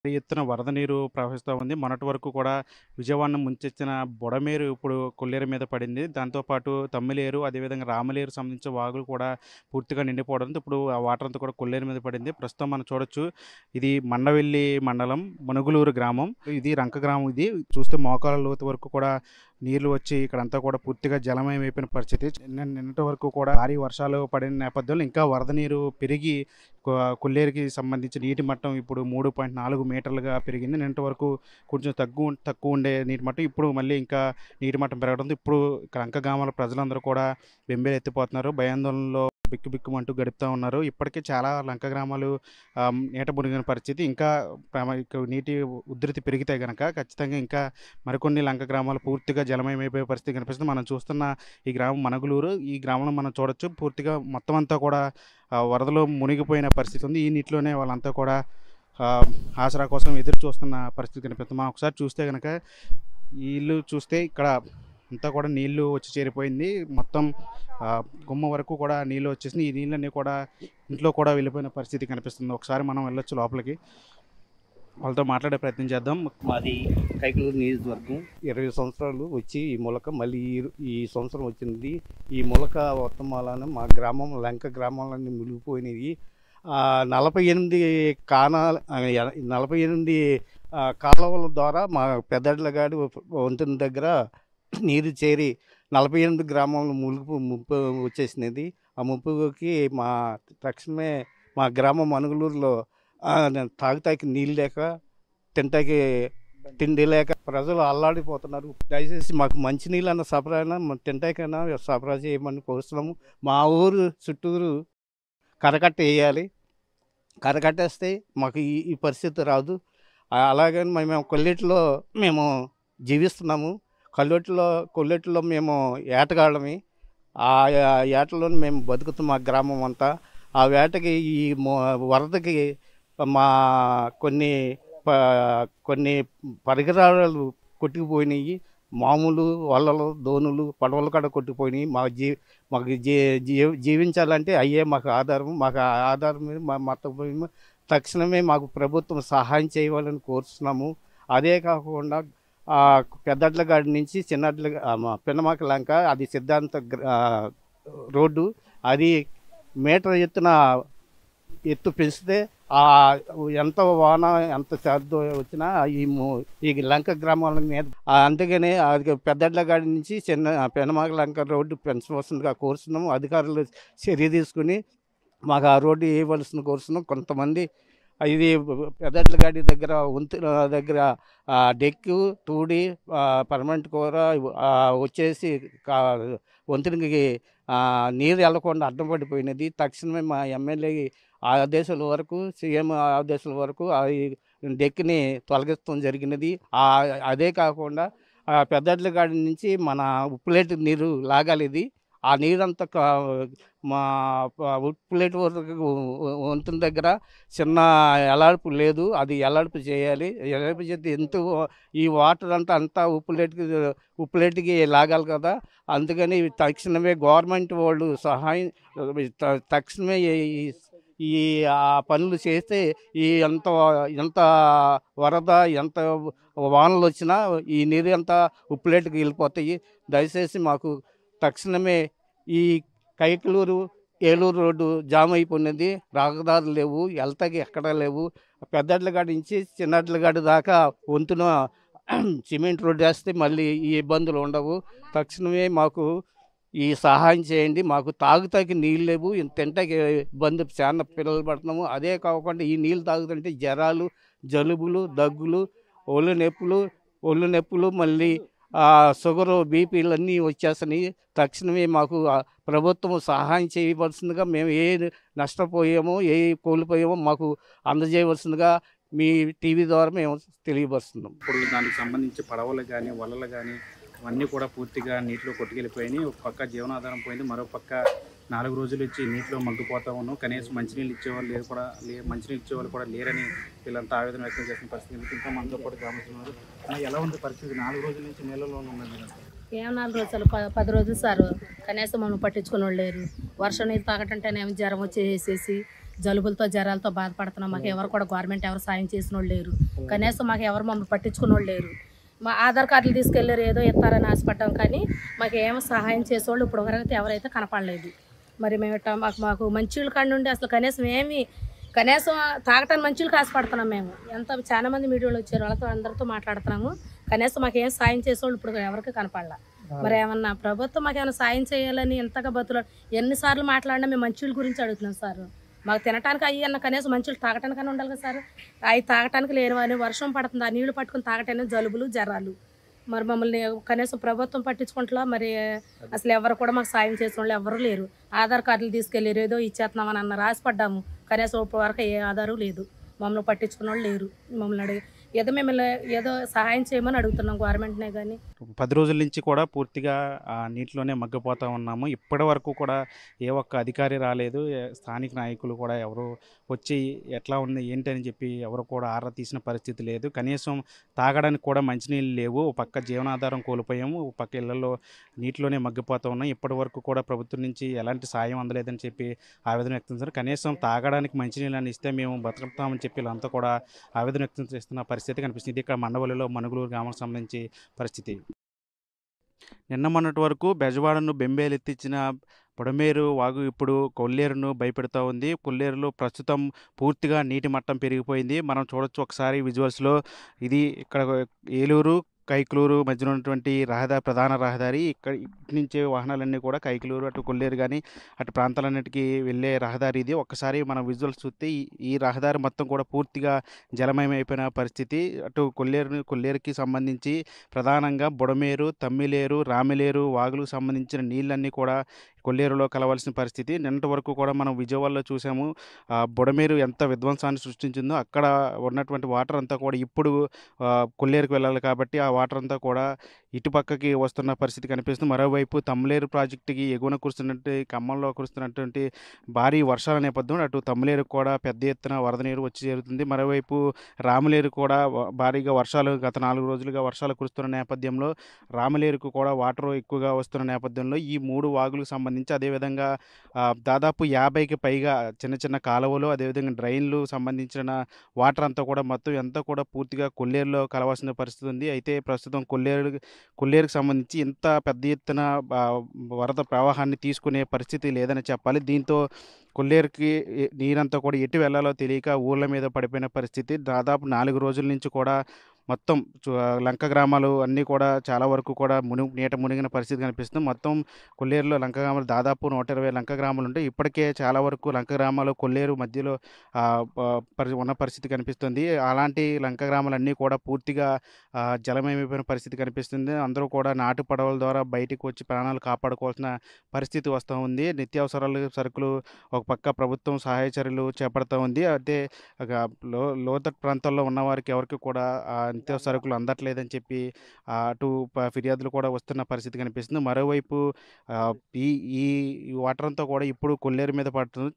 భారీ ఎత్తున వరద నీరు ప్రవహిస్తా ఉంది. మొన్నటి వరకు కూడా విజయవాడను ముంచెత్తిన బుడమేరు ఇప్పుడు కొల్లేరు మీద పడింది. దాంతో పాటు తమ్మిలేరు, అదేవిధంగా రామలేరు సంబంధించిన వాగులు కూడా పూర్తిగా నిండిపోవడంతో ఇప్పుడు ఆ వాటర్ అంతా కూడా కొల్లేరు మీద పడింది. ప్రస్తుతం మనం చూడొచ్చు. ఇది మండవెల్లి మండలం, మనుగులూరు గ్రామం. ఇది రంక గ్రామం ఇది. చూస్తే మోకాళ్ళ లోతు వరకు కూడా నీళ్లు వచ్చి ఇక్కడంతా కూడా పూర్తిగా జలమయం అయిపోయిన పరిస్థితి. నిన్నటి వరకు కూడా భారీ వర్షాలు పడిన నేపథ్యంలో ఇంకా వరద నీరు పెరిగి కొల్లేరుకి సంబంధించి నీటి మట్టం ఇప్పుడు 3.4 మీటర్లుగా పెరిగింది. నిన్నటి వరకు కొంచెం తక్కువ ఉండే నీటి మట్టం ఇప్పుడు మళ్ళీ ఇంకా నీటి మట్టం పెరగడంతో ఇప్పుడు లంక గ్రామాల ప్రజలందరూ కూడా బెంబేలెత్తిపోతున్నారు. భయాందోళనలో బిక్కుబిక్కుమంటూ గడుపుతా ఉన్నారు. ఇప్పటికే చాలా లంక గ్రామాలు నీట మునిగిన పరిస్థితి. ఇంకా నీటి ఉధృతి పెరిగితే గనక ఖచ్చితంగా ఇంకా మరికొన్ని లంక గ్రామాలు పూర్తిగా జలమయమైపోయే పరిస్థితి కనిపిస్తుంది. మనం చూస్తున్న ఈ గ్రామం మనుగులూరు. ఈ గ్రామంలో మనం చూడొచ్చు పూర్తిగా మొత్తం అంతా కూడా వరదలో మునిగిపోయిన పరిస్థితి ఉంది. ఈ నీటిలోనే వాళ్ళంతా కూడా ఆసరా కోసం ఎదురు చూస్తున్న పరిస్థితి కనిపిస్తుంది. మనం ఒకసారి చూస్తే గనక ఈ ఇల్లు చూస్తే ఇక్కడ అంతా కూడా నీళ్లు వచ్చి చేరిపోయింది. మొత్తం గుమ్మ వరకు కూడా నీళ్ళు వచ్చేసినాయి. ఈ నీళ్ళన్నీ కూడా ఇంట్లో కూడా వెళ్ళిపోయిన పరిస్థితి కనిపిస్తుంది. ఒకసారి మనం వెళ్ళొచ్చు లోపలికి. వాళ్ళతో మాట్లాడే ప్రయత్నం చేద్దాం. మాది కైకలూరు నియోజకవర్గం. 20 సంవత్సరాలు వచ్చి ఈ మొలక మళ్ళీ ఈ సంవత్సరం వచ్చింది. ఈ మొలక వర్తమానాన మా గ్రామం లంక గ్రామాలన్నీ మునిగిపోయినాయి. 48 48 కాలువల ద్వారా మా పెద్దడ్లగాడి వంతెన దగ్గర నీరు చేరి 48 గ్రామాలను ముప్పు వచ్చేసినది. ఆ ముప్పుకి తక్షణమే మా గ్రామం మనుగులూరులో తాగుతాకి నీళ్ళు లేక, తింటాకి తిండి లేక ప్రజలు అల్లాడిపోతున్నారు. దయచేసి మాకు మంచినీళ్ళన్న సరఫరా తింటాకైనా సరఫరా చేయమని కోరుతున్నాము. మా ఊరు చుట్టూరు కరకట్ట వేయాలి. కరకట్టేస్తే మాకు ఈ పరిస్థితి రాదు. అలాగని మేము కొల్లేటిలో మేము జీవిస్తున్నాము. కొల్లేటిలో మేము ఏటగాళ్ళమి. ఆ ఏటలో మేము బతుకుతాం మా గ్రామం అంతా. ఆ వేటకి ఈ వరదకి మా కొన్ని పరికరాలు కొట్టుకుపోయినాయి. మామూలు వలలు, దోణులు, పడవలు కూడా కొట్టుకుపోయినాయి. మాకు జీవించాలంటే అయ్యే మాకు ఆధారం. మాకు ఆధారం మీద మొత్తం తక్షణమే మాకు ప్రభుత్వం సహాయం చేయాలని కోరుతున్నాము. అదే కాకుండా పెద్దడ్లగాడి నుంచి పిన్నమాక లంక అది సిద్ధాంత రోడ్డు. అది మీటర్ ఎత్తు పెంచితే ఎంత వాన ఎంత శాతం వచ్చినా ఈ లంక గ్రామాల మీద అందుకనే అది పెద్దడ్లగాడి నుంచి పెనమాక లంక రోడ్డు పెంచవలసిందిగా కోరుతున్నాము. అధికారులు చర్య తీసుకుని మాకు ఆ రోడ్డు వేయవలసిన కోరుతున్నాం. కొంతమంది ఇది పెద్దడ్లగాడి దగ్గర వంతెన దగ్గర డెక్కు తూడి పర్మనెంట్ కూర వచ్చేసి వంతెనకి నీరు వెళ్లకుండా అడ్డం పడిపోయినది. తక్షణమే మా ఎమ్మెల్యే ఆదేశాల వరకు, సీఎం ఆదేశాల వరకు డెక్ని తొలగిస్తాం జరిగినది. అదే కాకుండా పెద్దడ్లగాడి నుంచి మన ఉప్పులేటి నీరు లాగాలి. ఇది ఆ నీరంతా మా ఉప్పులేటి వరకు వంతెన దగ్గర చిన్న ఎలాడుపు లేదు. అది ఎలాడుపు చేయాలి. ఎలాడుపు చేస్తే ఎంతో ఈ వాటర్ అంతా ఉప్పులేటికి లాగాలి కదా. అందుకని తక్షణమే గవర్నమెంట్ వాళ్ళు సహాయం తక్షణమే ఈ పనులు చేస్తే ఎంత వరద ఎంత వానలు వచ్చినా ఈ నీరు అంతా ఉప్పులేటికి వెళ్ళిపోతాయి. దయచేసి మాకు తక్షణమే ఈ కైకలూరు ఏలూరు రోడ్డు జామ్ అయిపోయినది. రహదారులు లేవు, వెళ్తాకి ఎక్కడా లేవు. పెద్దడ్లగాడి నుంచి చిన్నడ్లగాడి దాకా వంతున సిమెంట్ రోడ్డు వేస్తే మళ్ళీ ఈ ఇబ్బందులు ఉండవు. తక్షణమే మాకు ఈ సహాయం చేయండి. మాకు తాగుతాకి నీళ్ళు లేవు, తింటాకి ఇబ్బంది, చాలా పిల్లలు పడుతున్నాము. అదే కాకుండా ఈ నీళ్ళు తాగుతుంటే జ్వరాలు, జలుబులు, దగ్గులు, ఒళ్ళు నొప్పులు మళ్ళీ షుగరు, బీపీలు అన్నీ వచ్చేస్తున్నాయి. తక్షణమే మాకు ప్రభుత్వం సహాయం చేయవలసిందిగా మేము ఏ నష్టపోయామో ఏ కోల్పోయామో మాకు అందజేయవలసిందిగా మీ టీవీ ద్వారా మేము తెలియపరుస్తున్నాం. ఇప్పుడు దానికి సంబంధించి పడవలు కానీ, వలలు కానీ అవన్నీ కూడా పూర్తిగా నీటిలో కొట్టుకెళ్ళిపోయినాయి. ఒక పక్క జీవనాధారం పోయింది, మరో పక్క 4 రోజులు ఇచ్చి నీటిలో మగ్గిపోతా ఉన్నాం. కనీసం మంచినీళ్ళు ఇచ్చేవాళ్ళు కూడా లేరని వీళ్ళంతా ఆవేదన వ్యక్తం చేసిన పరిస్థితి. ఇంకా మనతో కూడా గమనిస్తున్నారు. ఎలా ఉంది పరిస్థితి? 4 రోజుల నుంచి నీళ్ళలో ఉన్నది. ఏం 4 రోజులు 10 రోజులు సార్ కనీసం మనం పట్టించుకుని వాళ్ళు లేరు. వర్షం నీరు తాగటంటేనేమో జ్వరం వచ్చేసేసి జలుబులతో జ్వరాలతో బాధపడుతున్నాం. మాకు ఎవరు కూడా గవర్నమెంట్ ఎవరు సాయం చేసిన వాళ్ళు లేరు. కనీసం మాకు ఎవరు మమ్మల్ని పట్టించుకున్న వాళ్ళు లేరు. మా ఆధార్ కార్డులు తీసుకెళ్ళారు, ఏదో ఇస్తారని ఆశపడ్డాం, కానీ మాకు ఏమో సహాయం చేసేవాళ్ళు ఇప్పుడు వరకు ఎవరైతే కనపడలేదు. మరి మేము మాకు మంచిళ్ళ కాడ నుండి అసలు కనీసం తాగటానికి మంచిళ్ళకి ఆశపడుతున్నాం. మేము చాలా మంది మీడియాలో వచ్చారు, వాళ్ళతో అందరితో మాట్లాడుతున్నాము. కనీసం మాకు ఏం సాయం చేసేవాళ్ళు ఇప్పుడు ఎవరికి కనపడలా. మరి ఏమన్నా ప్రభుత్వం మాకు ఏమైనా సాయం చేయాలని ఎంతగా బతులు ఎన్నిసార్లు మాట్లాడినా మేము మంచిళ్ళ గురించి అడుగుతున్నాం సార్. మాకు తినడానికి అయ్యి అన్న కనీసం మంచిలు తాగటానికైనా ఉండాలి కదా సార్. అవి తాగటానికి లేరు అని వర్షం పడుతుంది, ఆ నీళ్లు పట్టుకుని తాగటానికి జలుబులు జ్వరాలు. మరి మమ్మల్ని కనీసం ప్రభుత్వం పట్టించుకుంటా. మరి అసలు ఎవరు కూడా మాకు సాయం చేసిన వాళ్ళు ఎవరు లేరు. ఆధార్ కార్డులు తీసుకెళ్ళారు, ఏదో ఇచ్చేస్తున్నామని అన్న రాసిపడ్డాము, కనీసం ఇప్పటి వరకు ఏ ఆధారం లేదు. మమ్మల్ని పట్టించుకున్న వాళ్ళు లేరు. మమ్మల్ని అడిగి మిమ్మల్ని ఏదో సహాయం చేయమని అడుగుతున్నాం గవర్నమెంట్నే. కానీ 10 రోజుల నుంచి కూడా పూర్తిగా ఆ నీటిలోనే మగ్గిపోతూ ఉన్నాము. ఇప్పటి వరకు కూడా ఏ ఒక్క అధికారి రాలేదు. స్థానిక నాయకులు కూడా ఎవరు వచ్చి ఎట్లా ఉంది ఏంటి అని చెప్పి ఎవరు కూడా ఆరా తీసిన పరిస్థితి లేదు. కనీసం తాగడానికి కూడా మంచినీళ్ళు లేవు. ఒక పక్క జీవనాధారం కోల్పోయాము, ఒక పక్క ఇళ్లలో నీటిలోనే మగ్గిపోతూ ఉన్నాం. ఇప్పటి వరకు కూడా ప్రభుత్వం నుంచి ఎలాంటి సాయం అందలేదని చెప్పి ఆవేదన వ్యక్తం చేశారు. కనీసం తాగడానికి మంచినీళ్ళని ఇస్తే మేము బతుకుతామని చెప్పి వీళ్ళంతా కూడా ఆవేదన వ్యక్తం చేస్తున్న పరిస్థితి కనిపిస్తుంది. ఇది ఇక్కడ మండవల్లిలో మనుగులూరు గ్రామానికి సంబంధించి పరిస్థితి. నిన్న మొన్నటి వరకు బెజవాడను బెంబేలెత్తించిన బుడమేరు వాగు ఇప్పుడు కొల్లేరును భయపెడుతూ ఉంది. కొల్లేరులో ప్రస్తుతం పూర్తిగా నీటి మట్టం పెరిగిపోయింది. మనం చూడొచ్చు ఒకసారి విజువల్స్లో. ఇది ఇక్కడ ఏలూరు కైకలూరు మధ్యన ఉన్నటువంటి ప్రధాన రహదారి. ఇటు నుంచే వాహనాలన్నీ కూడా కైకలూరు అటు కొల్లేరు కానీ అటు ప్రాంతాలన్నిటికీ వెళ్ళే రహదారి ఇది. ఒక్కసారి మనం విజువల్స్ చూస్తే ఈ రహదారి మొత్తం కూడా పూర్తిగా జలమయం అయిపోయిన పరిస్థితి. అటు కొల్లేరుకి సంబంధించి ప్రధానంగా బుడమేరు, తమ్మిలేరు, రామిలేరు వాగులకు సంబంధించిన నీళ్ళన్నీ కూడా కొల్లేరులో కలవాల్సిన పరిస్థితి. నిన్నటి వరకు కూడా మనం విజయవాడలో చూసాము బుడమేరు ఎంత విధ్వంసాన్ని సృష్టించిందో. అక్కడ ఉన్నటువంటి వాటర్ అంతా కూడా ఇప్పుడు కొల్లేరుకు వెళ్ళాలి కాబట్టి ఆ వాటర్ అంతా కూడా ఇటుపక్కకి వస్తున్న పరిస్థితి కనిపిస్తుంది. మరోవైపు తమ్మిలేరు ప్రాజెక్టుకి ఎగువన ఖమ్మంలో కురుస్తున్నటువంటి భారీ వర్షాల నేపథ్యంలో అటు తమ్మిలేరుకు కూడా పెద్ద ఎత్తున వరద నీరు వచ్చి చేరుతుంది. మరోవైపు రామలేరు కూడా భారీగా వర్షాలు గత 4 రోజులుగా వర్షాలు కురుస్తున్న నేపథ్యంలో రామలేరుకు కూడా వాటర్ ఎక్కువగా వస్తున్న నేపథ్యంలో ఈ 3 వాగులకు సంబంధించి అదేవిధంగా దాదాపు 50కి పైగా చిన్న చిన్న కాలువలు అదేవిధంగా డ్రైన్లు సంబంధించిన వాటర్ అంతా కూడా మొత్తం అంతా కూడా పూర్తిగా కొల్లేరులో కలవాల్సిన పరిస్థితి ఉంది. అయితే ప్రస్తుతం కొల్లేరుకు సంబంధించి ఇంత పెద్ద ఎత్తున వరద ప్రవాహాన్ని తీసుకునే పరిస్థితి లేదని చెప్పాలి. దీంతో కొల్లేరుకి నీరంతా కూడా ఎటు వెళ్ళాలో తెలియక ఊళ్ళ మీద పడిపోయిన పరిస్థితి. దాదాపు 4 రోజుల నుంచి కూడా మొత్తం లంక గ్రామాలు అన్నీ కూడా చాలా వరకు కూడా నీట మునిగిన పరిస్థితి కనిపిస్తుంది. మొత్తం కొల్లేరులో లంక గ్రామాలు దాదాపు 120 లంక గ్రామాలు ఉంటాయి. ఇప్పటికే చాలా వరకు లంక గ్రామాలు కొల్లేరు మధ్యలో ఉన్న పరిస్థితి కనిపిస్తుంది. అలాంటి లంక గ్రామాలన్నీ కూడా పూర్తిగా జలమయమైపోయిన పరిస్థితి కనిపిస్తుంది. అందరూ కూడా నాటు పడవల ద్వారా బయటికి వచ్చి ప్రాణాలు కాపాడుకోవాల్సిన పరిస్థితి వస్తూ ఉంది. నిత్యావసరాలు సరుకులు ఒక పక్క ప్రభుత్వం సహాయ చర్యలు చేపడుతూ ఉంది. అయితే లోతట్టు ప్రాంతాల్లో ఉన్నవారికి ఎవరికి కూడా నిత్యావసర సరుకులు అందట్లేదని చెప్పి అటు ఫిర్యాదులు కూడా వస్తున్న పరిస్థితి కనిపిస్తుంది. మరోవైపు ఈ వాటర్ అంతా కూడా ఇప్పుడు కొల్లేరు మీద పడుతుంది.